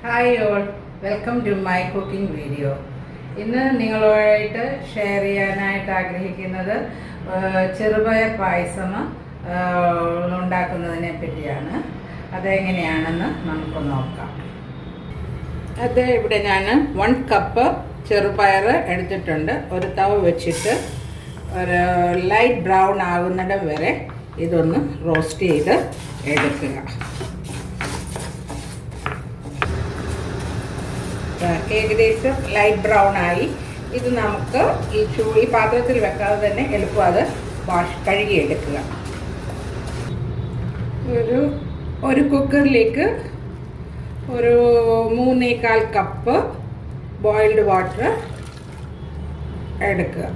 Hi all, welcome to my cooking video. ഇന്ന് നിങ്ങളുമായിട്ട് share ചെയ്യാനായിട്ട് ആഗ്രഹിക്കുന്നത് ചെറുപയർ പായസം ഉണ്ടാക്കുന്നതിനെ പറ്റിയാണ്. അതെങ്ങനെയാണെന്ന് നമുക്ക് നോക്കാം. അത് ഇവിടെ ഞാൻ 1 കപ്പ് ചെറുപയർ എടുത്തിട്ടുണ്ട്. ഒരു തവ വെച്ചിട്ട് ഒരു ലൈറ്റ് ബ്രൗൺ ആകുന്നിടം വരെ ഇതൊന്ന് റോസ്റ്റ് ചെയ്ത് എടുക്കുക. ഏകദേശം ലൈറ്റ് ബ്രൗൺ ആയി. ഇത് നമുക്ക് ഈ പാത്രത്തിൽ വെക്കാതെ തന്നെ എളുപ്പം അത് കഴുകിയെടുക്കുക. ഒരു കുക്കറിലേക്ക് ഒരു 3.25 കപ്പ് ബോയിൽഡ് വാട്ടർ എടുക്കുക.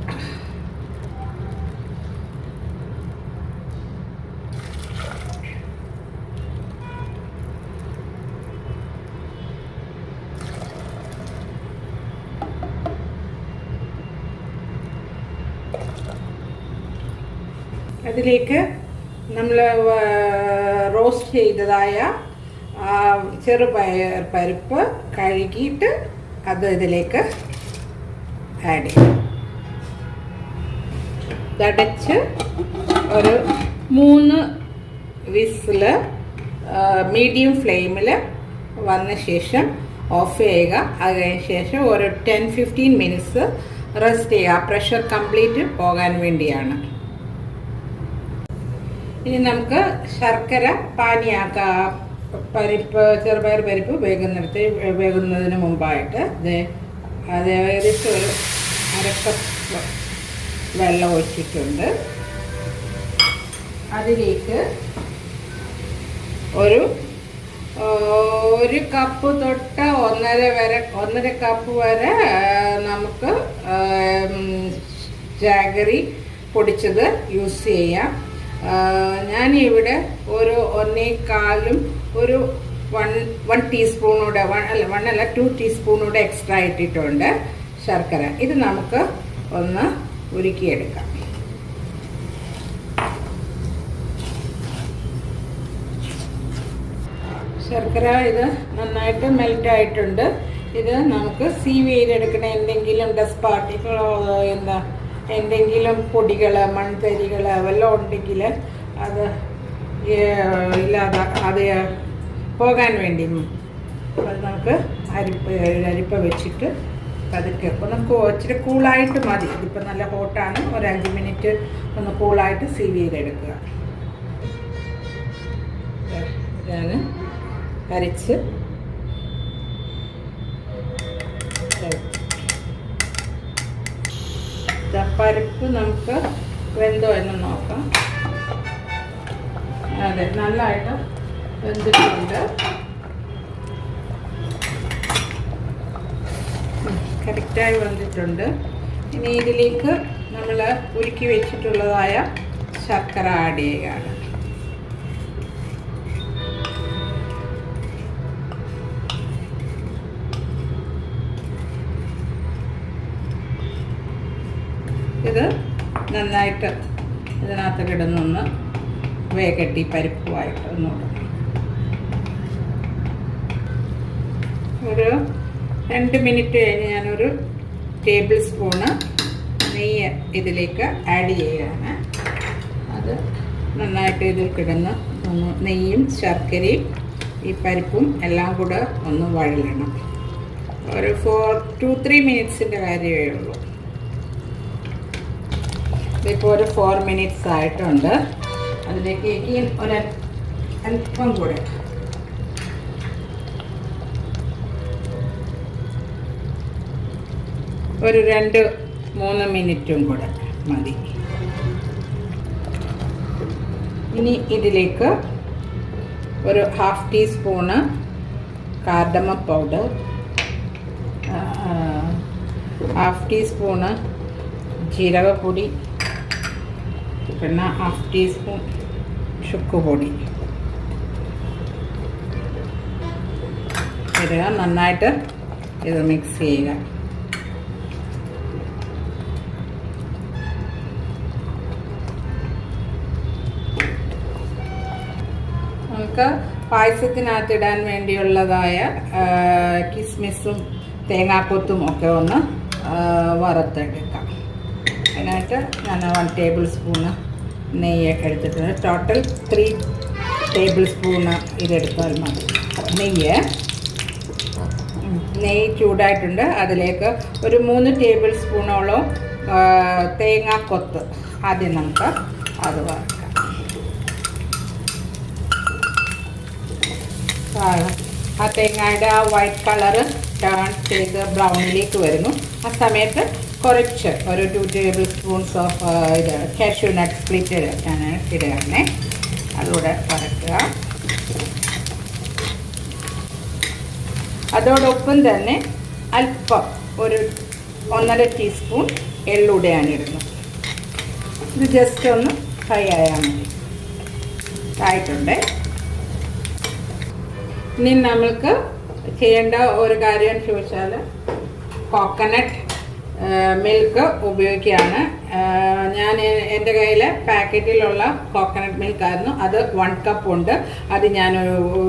അതിലേക്ക് നമ്മൾ റോസ്റ്റ് ചെയ്തതായ ചെറുപയർ പരിപ്പ് കഴുകിയിട്ട് അത് ഇതിലേക്ക് ആഡ് ചെയ്യും. തടച്ച് ഒരു 3 വിസിൽ മീഡിയം ഫ്ലെയിമിൽ വന്ന ശേഷം ഓഫ് ചെയ്യുക. അത് കഴിഞ്ഞ ശേഷം ഒരു 10-15 മിനിറ്റ്സ് റെസ്റ്റ് ചെയ്യുക. പ്രഷർ കംപ്ലീറ്റ് പോകാൻ വേണ്ടിയാണ്. ഇനി നമുക്ക് ശർക്കര പാനിയാക്കാം. ചെറുപയർ പരിപ്പ് വേകുന്നതിന് മുമ്പായിട്ട് അത് ഏകദേശം ഒരു 1/2 കപ്പ് വെള്ളം ഒഴിച്ചിട്ടുണ്ട്. അതിലേക്ക് ഒരു കപ്പ് തൊട്ട് 1.5 കപ്പ് വരെ നമുക്ക് ജാഗറി പൊടിച്ചത് യൂസ് ചെയ്യാം. ഞാനിവിടെ ഒരു 1 ടീസ്പൂണൂടെ 2 ടീസ്പൂണൂടെ എക്സ്ട്രാ ഇട്ടിട്ടുണ്ട് ശർക്കര. ഇത് നമുക്ക് ഒന്ന് ഉരുക്കിയെടുക്കാം. ശർക്കര ഇത് നന്നായിട്ട് മെൽറ്റ് ആയിട്ടുണ്ട്. ഇത് നമുക്ക് സീവ് ചെയ്തെടുക്കണ എന്തെങ്കിലും ഡസ്റ്റ് പാർട്ടിക്കിളോ എന്തെങ്കിലും പൊടികൾ മൺതരികൾ വല്ലതും ഉണ്ടെങ്കിൽ അത് ഇല്ലാതെ അത് പോകാൻ വേണ്ടി അത് നമുക്ക് അരിപ്പ വെച്ചിട്ട് പതുക്കെ ഒന്ന് ഇച്ചിരി കൂളായിട്ട് മതി. ഇതിപ്പോൾ നല്ല ഹോട്ടാണ്. ഒരു 5 മിനിറ്റ് ഒന്ന് കൂളായിട്ട് സീവ് ചെയ്തെടുക്കുക. ഞാൻ അരിച്ച് പരിപ്പ് നമുക്ക് വെന്തോ എന്ന് നോക്കാം. അതെ, നല്ലതായിട്ട് വെന്തിട്ടുണ്ട്. കറക്റ്റായി വെന്തിട്ടുണ്ട്. ഇനി ഇതിലേക്ക് നമ്മൾ ഉരുക്കി വെച്ചിട്ടുള്ളതായ ശർക്കര ആഡ് ചെയ്യുകയാണ്. ഇത് നന്നായിട്ട് ഇതിനകത്ത് കിടന്നൊന്ന് വേഗട്ടി പരിപ്പുമായിട്ട് ഒന്നുകൂടെ ഒരു 2 മിനിറ്റ് കഴിഞ്ഞ് ഞാനൊരു ടേബിൾ സ്പൂണ് നെയ്യ് ഇതിലേക്ക് ആഡ് ചെയ്യുകയാണ്. അത് നന്നായിട്ട് ഇതിൽ കിടന്ന് ഒന്ന് നെയ്യും ശർക്കരയും ഈ പരിപ്പും എല്ലാം കൂടെ ഒന്ന് വഴലണം. ഒരു 2-3 മിനിറ്റ്സിൻ്റെ കാര്യമേ ഉള്ളൂ. ഇപ്പോൾ ഒരു 4 മിനിറ്റ്സ് ആയിട്ടുണ്ട്. അതിലേക്ക് അല്പം കൂടെ ഒരു 2-3 മിനിറ്റും കൂടെ മതി. ഇനി ഇതിലേക്ക് ഒരു 1/2 ടീസ്പൂണ് കാർഡമം പൗഡർ, 1/2 ടീസ്പൂണ് ജീരകപ്പൊടി, പിന്നെ 1/2 ടീസ്പൂൺ ചുക്കുപൊടി. ഇത് നന്നായിട്ട് ഇത് മിക്സ് ചെയ്യുക. നമുക്ക് പായസത്തിനകത്ത് ഇടാൻ വേണ്ടിയുള്ളതായ കിസ്മിസും തേങ്ങാക്കൊത്തും ഒക്കെ ഒന്ന് വറുത്തെടുക്കാം. അതിനായിട്ട് ഞാൻ 1 ടേബിൾ സ്പൂണ് നെയ്യ് എടുത്തിട്ടുണ്ട്. ടോട്ടൽ 3 ടേബിൾ സ്പൂണ് ഇതെടുത്താൽ മതി. നെയ്യ് ചൂടായിട്ടുണ്ട്. അതിലേക്ക് ഒരു 3 ടേബിൾ സ്പൂണോളം തേങ്ങാക്കൊത്ത് ആദ്യം നമുക്ക് അത് വറുക്കാം. ആ തേങ്ങയുടെ ആ വൈറ്റ് കളറ് ടേൺ ചെയ്ത് ബ്രൗണിലേക്ക് വരുന്നു. ആ സമയത്ത് കുറച്ച് ഒരു 2 ടേബിൾ സ്പൂൺസ് ഓഫ് ഇത് കാഷ്യൂ നട്ട് സ്പ്ലിറ്റ് ഇടുകയാണേ. അതുകൂടെ വറക്കുക. അതോടൊപ്പം തന്നെ അല്പം ഒരു 1.5 ടീസ്പൂൺ എള്ളൂടെയാണ് ഇടുന്നത്. ഇത് ജസ്റ്റ് ഒന്ന് ഫ്രൈ ആയാൽ മതി. ആയിട്ടുണ്ട്. ഇനി നമ്മൾക്ക് ചെയ്യേണ്ട ഒരു കാര്യം ചോദിച്ചാൽ കോക്കനട്ട് മിൽക്ക് ഉപയോഗിക്കുകയാണ്. ഞാൻ എൻ്റെ കയ്യിൽ പാക്കറ്റിലുള്ള കോക്കനട്ട് മിൽക്കായിരുന്നു. അത് 1 കപ്പ് ഉണ്ട്. അത് ഞാൻ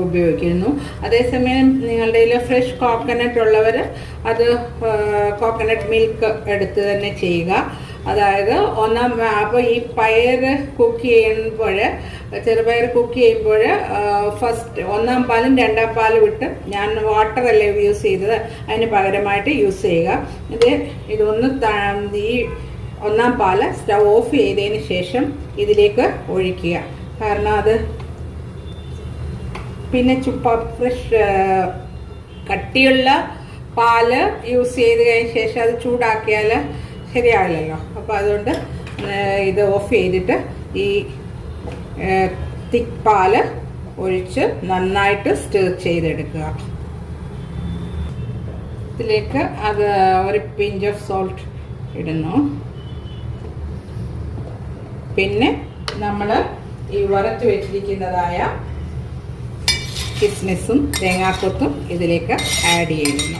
ഉപയോഗിക്കുന്നു. അതേസമയം നിങ്ങളുടെ കയ്യിൽ ഫ്രഷ് കോക്കനട്ട് ഉള്ളവർ അത് കോക്കനട്ട് മിൽക്ക് എടുത്ത് തന്നെ ചെയ്യുക. അതായത് അപ്പോൾ ഈ പയർ കുക്ക് ചെയ്യുമ്പോൾ, ചെറുപയർ കുക്ക് ചെയ്യുമ്പോൾ ഫസ്റ്റ് 1-ാം പാലും 2-ാം പാലും ഇട്ട്, ഞാൻ വാട്ടറല്ലേ യൂസ് ചെയ്തത്, അതിന് പകരമായിട്ട് യൂസ് ചെയ്യുക. ഇതൊന്ന് ഈ 1-ാം പാല് സ്റ്റവ് ഓഫ് ചെയ്തതിന് ശേഷം ഇതിലേക്ക് ഒഴിക്കുക. കാരണം അത് പിന്നെ ഫ്രഷ് കട്ടിയുള്ള പാല് യൂസ് ചെയ്ത് കഴിഞ്ഞ ശേഷം അത് ചൂടാക്കിയാൽ ശരിയാവില്ലല്ലോ. അപ്പോൾ അതുകൊണ്ട് ഇത് ഓഫ് ചെയ്തിട്ട് ഈ തിക്ക് പാല് ഒഴിച്ച് നന്നായിട്ട് സ്റ്റിർ ചെയ്തെടുക്കുക. ഇതിലേക്ക് അത് ഒരു പിഞ്ച് ഓഫ് സോൾട്ട് ഇടുന്നു. പിന്നെ നമ്മൾ ഈ വറുത്ത് വെച്ചിരിക്കുന്നതായ കിസ്മിസും തേങ്ങാക്കൊത്തും ഇതിലേക്ക് ആഡ് ചെയ്യുന്നു.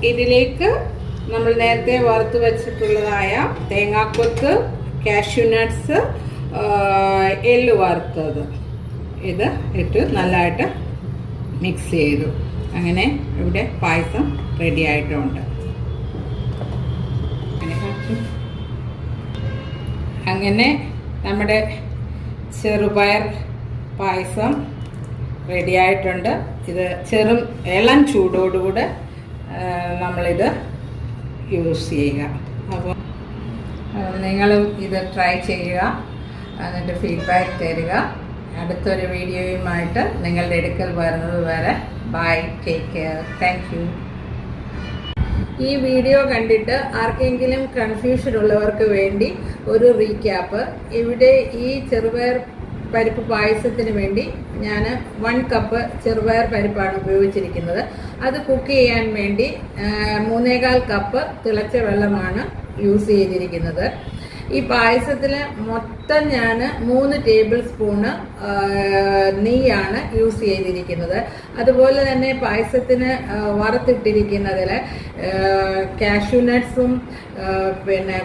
ഇതിലേക്ക് നമ്മൾ നേരത്തെ വറുത്ത് വെച്ചിട്ടുള്ളതായ തേങ്ങാക്കൊത്ത്, കാഷ്യൂ നട്ട്സ്, എള്ള് വറുത്തത് ഇത് ഇട്ട് നല്ലതായിട്ട് മിക്സ് ചെയ്തു. അങ്ങനെ ഇവിടെ പായസം റെഡി ആയിട്ടുണ്ട്. അങ്ങനെ നമ്മുടെ ചെറുപയർ പായസം റെഡി ആയിട്ടുണ്ട്. ഇത് ഇളം ചൂടോടുകൂടെ നമ്മളിത് യൂസ് ചെയ്യുക. അപ്പോൾ നിങ്ങളും ഇത് ട്രൈ ചെയ്യുക, എന്നിട്ട് ഫീഡ്ബാക്ക് തരിക. അടുത്തൊരു വീഡിയോയുമായിട്ട് നിങ്ങളുടെ അടുക്കൽ വരുന്നത് വരെ bye, take care, thank you. ഈ വീഡിയോ കണ്ടിട്ട് ആർക്കെങ്കിലും കൺഫ്യൂഷൻ ഉള്ളവർക്ക് വേണ്ടി ഒരു റീക്യാപ്പ്. ഇവിടെ ഈ ചെറുപയർ പരിപ്പ് പായസത്തിന് വേണ്ടി ഞാൻ 1 കപ്പ് ചെറുപയർ പരിപ്പാണ് ഉപയോഗിച്ചിരിക്കുന്നത്. അത് കുക്ക് ചെയ്യാൻ വേണ്ടി 3.25 കപ്പ് തിളച്ച വെള്ളമാണ് യൂസ് ചെയ്തിരിക്കുന്നത്. ഈ പായസത്തിൽ മൊത്തം ഞാൻ 3 ടേബിൾ സ്പൂണ് നെയ്യാണ് യൂസ് ചെയ്തിരിക്കുന്നത്. അതുപോലെ തന്നെ പായസത്തിന് വറുത്തിട്ടിരിക്കുന്നതിൽ കാഷ്യൂ നട്ട്സും പിന്നെ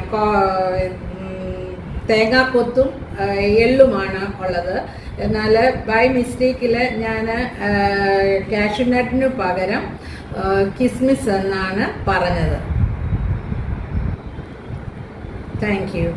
തേങ്ങാക്കൊത്തും എള്ളുമാണ് ഉള്ളത്. എന്നാൽ ബൈ മിസ്റ്റേക്കിൽ ഞാൻ കാഷ്യൂ നട്ടിന് പകരം കിസ്മിസ് എന്നാണ് പറഞ്ഞത്. Thank you.